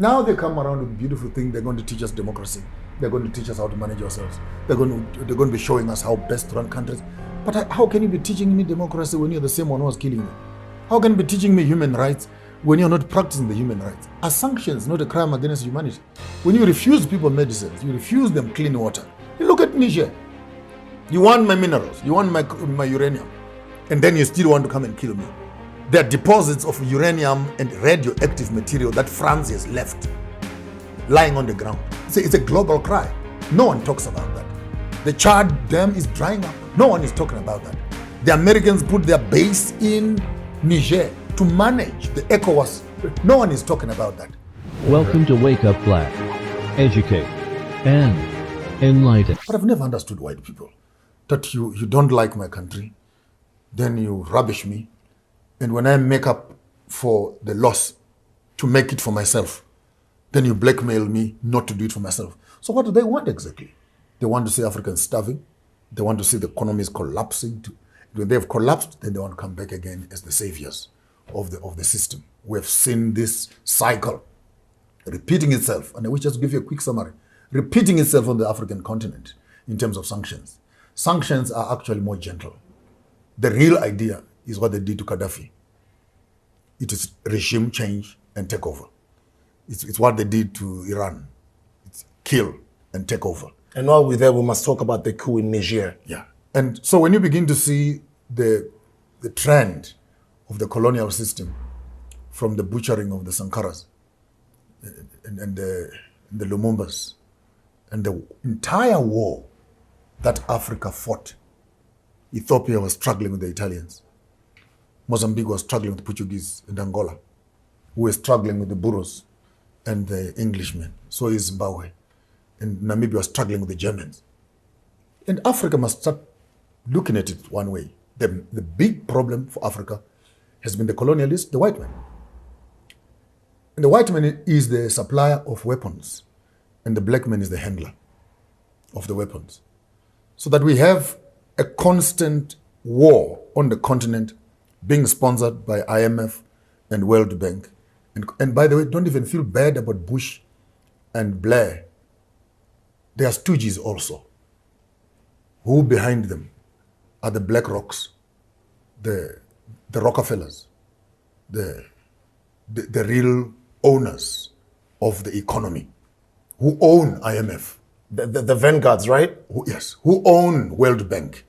Now they come around with a beautiful thing. They're going to teach us democracy. They're going to teach us how to manage ourselves. They're going to be showing us how best to run countries. But how can you be teaching me democracy when you're the same one who was killing me? How can you be teaching me human rights when you're not practicing the human rights? Are sanctions not a crime against humanity? When you refuse people medicines, you refuse them clean water. You look at Niger. You want my minerals, you want my uranium, and then you still want to come and kill me. There are deposits of uranium and radioactive material that France has left lying on the ground. It's a global cry. No one talks about that. The Chad dam is drying up. No one is talking about that. The Americans put their base in Niger to manage the ECOWAS. No one is talking about that. Welcome to Wake Up Blaq. Educate and enlighten. But I've never understood white people. That you don't like my country, then you rubbish me, and when I make up for the loss to make it for myself, then you blackmail me not to do it for myself. So what do they want exactly? They want to see Africans starving. They want to see the economies collapsing. When they have collapsed, then they want to come back again as the saviors of the system. We have seen this cycle repeating itself, and I wish just to give you a quick summary, repeating itself on the African continent in terms of sanctions. Sanctions are actually more gentle. The real idea is what they did to Gaddafi. It is regime change and takeover. It's what they did to Iran. It's kill and take over. And while we're there, we must talk about the coup in Niger. Yeah. And so when you begin to see the trend of the colonial system from the butchering of the Sankaras and the Lumumbas and the entire war that Africa fought. Ethiopia was struggling with the Italians. Mozambique was struggling with the Portuguese and Angola, who were struggling with the Boers and the Englishmen. So is Zimbabwe. And Namibia was struggling with the Germans. And Africa must start looking at it one way. The big problem for Africa has been the colonialist, the white man. And the white man is the supplier of weapons, and the black man is the handler of the weapons. So that we have a constant war on the continent being sponsored by IMF and World Bank. And by the way, don't even feel bad about Bush and Blair. They are stooges also. Who behind them are the Black Rocks, the Rockefellers, the real owners of the economy, who own IMF. The vanguards, right? Who own World Bank.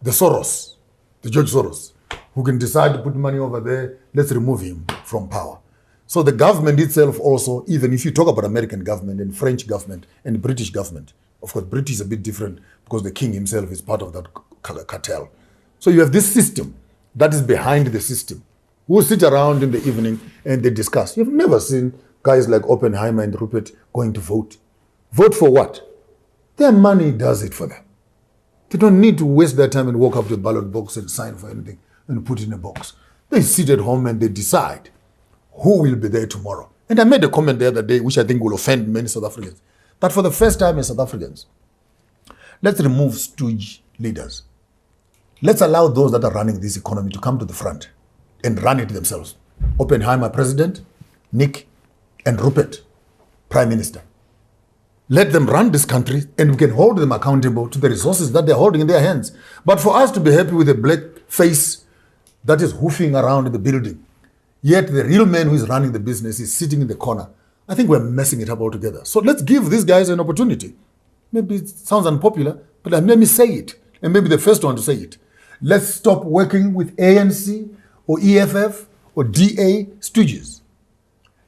The Soros, the George Soros, who can decide to put money over there, let's remove him from power. So the government itself also, even if you talk about American government and French government and British government, of course British is a bit different because the king himself is part of that cartel. So you have this system that is behind the system, who sit around in the evening and they discuss. You've never seen guys like Oppenheimer and Rupert going to vote. Vote for what? Their money does it for them. They don't need to waste their time and walk up to the ballot box and sign for anything and put it in a box. They sit at home and they decide who will be there tomorrow. And I made a comment the other day, which I think will offend many South Africans, that for the first time in South Africans, let's remove stooge leaders. Let's allow those that are running this economy to come to the front and run it themselves. Oppenheimer, president, Nick, and Rupert, prime minister. Let them run this country and we can hold them accountable to the resources that they're holding in their hands. But for us to be happy with a black face that is hoofing around the building, yet the real man who is running the business is sitting in the corner, I think we're messing it up altogether. So let's give these guys an opportunity. Maybe it sounds unpopular, but let me say it. And maybe the first one to say it. Let's stop working with ANC or EFF or DA stooges.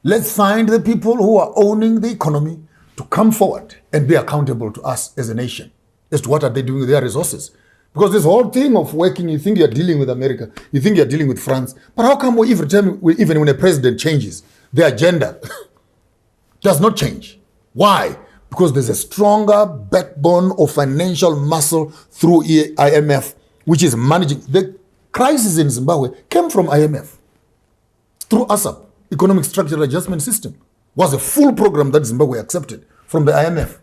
Let's find the people who are owning the economy to come forward and be accountable to us as a nation as to what are they doing with their resources. Because this whole thing of working, you think you're dealing with America, you think you're dealing with France, but how come every time, even when a president changes, the agenda does not change? Why? Because there's a stronger backbone of financial muscle through IMF, which is managing. The crisis in Zimbabwe came from IMF through ASAP, Economic Structural Adjustment System. Was a full program that Zimbabwe accepted from the IMF.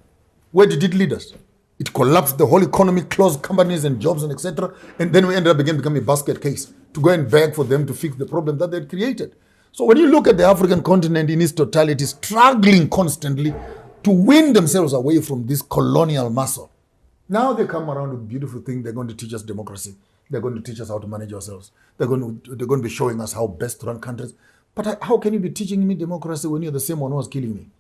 Where did it lead us? It collapsed the whole economy, closed companies and jobs and etc. And then we ended up becoming a basket case to go and beg for them to fix the problem that they had created. So when you look at the African continent in its totality, struggling constantly to win themselves away from this colonial muscle, now they come around with beautiful things. They're going to teach us democracy. They're going to teach us how to manage ourselves. They're going to be showing us how best to run countries. But how can you be teaching me democracy when you're the same one who was killing me?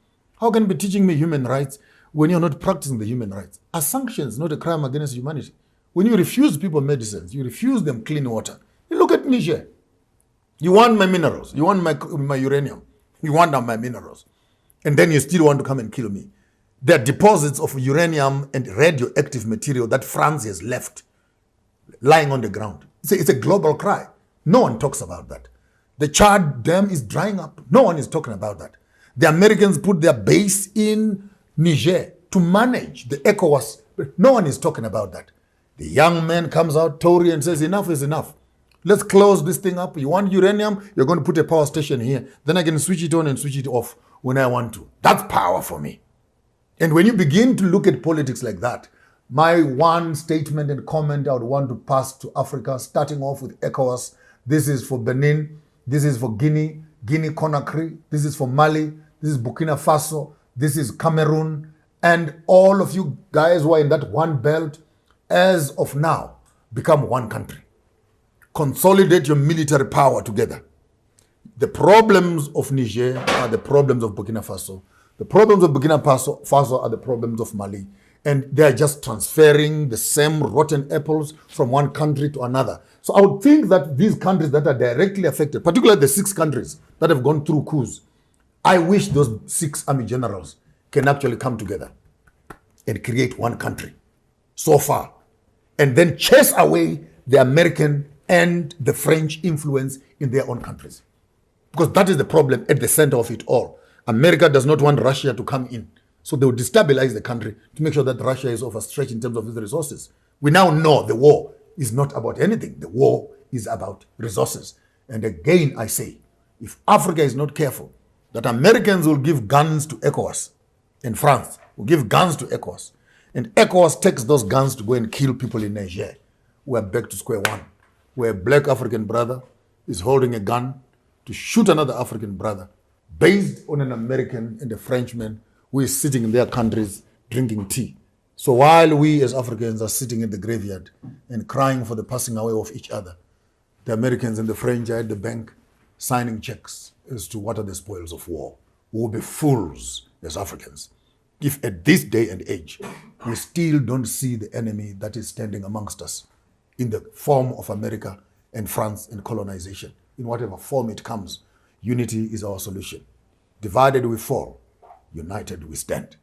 How can you be teaching me human rights when you're not practicing the human rights? Are sanctions not a crime against humanity? When you refuse people medicines, you refuse them clean water. You look at Niger. You want my minerals. You want my uranium. You want my minerals. And then you still want to come and kill me. There are deposits of uranium and radioactive material that France has left lying on the ground. It's a global cry. No one talks about that. The Chad Dam is drying up. No one is talking about that. The Americans put their base in Niger to manage the ECOWAS. No one is talking about that. The young man comes out, Tory, and says, enough is enough. Let's close this thing up. You want uranium? You're going to put a power station here. Then I can switch it on and switch it off when I want to. That's power for me. And when you begin to look at politics like that, my one statement and comment I would want to pass to Africa, starting off with ECOWAS, this is for Benin, this is for Guinea, Conakry, this is for Mali, this is Burkina Faso, this is Cameroon, and all of you guys who are in that one belt, as of now, become one country. Consolidate your military power together. The problems of Niger are the problems of Burkina Faso. The problems of Burkina Faso are the problems of Mali. And they're just transferring the same rotten apples from one country to another. So I would think that these countries that are directly affected, particularly the 6 countries that have gone through coups, I wish those 6 army generals can actually come together and create one country so far. And then chase away the American and the French influence in their own countries. Because that is the problem at the center of it all. America does not want Russia to come in. So they will destabilize the country to make sure that Russia is overstretched in terms of its resources. We now know the war is not about anything. The war is about resources. And again, I say, if Africa is not careful, that Americans will give guns to ECOWAS and France will give guns to ECOWAS. And ECOWAS takes those guns to go and kill people in Niger. We're back to square one, where a black African brother is holding a gun to shoot another African brother based on an American and a Frenchman who is sitting in their countries drinking tea. So while we as Africans are sitting in the graveyard and crying for the passing away of each other, the Americans and the French are at the bank signing checks as to what are the spoils of war. We will be fools as Africans if at this day and age we still don't see the enemy that is standing amongst us in the form of America and France and colonization. In whatever form it comes, unity is our solution. Divided we fall, united we stand.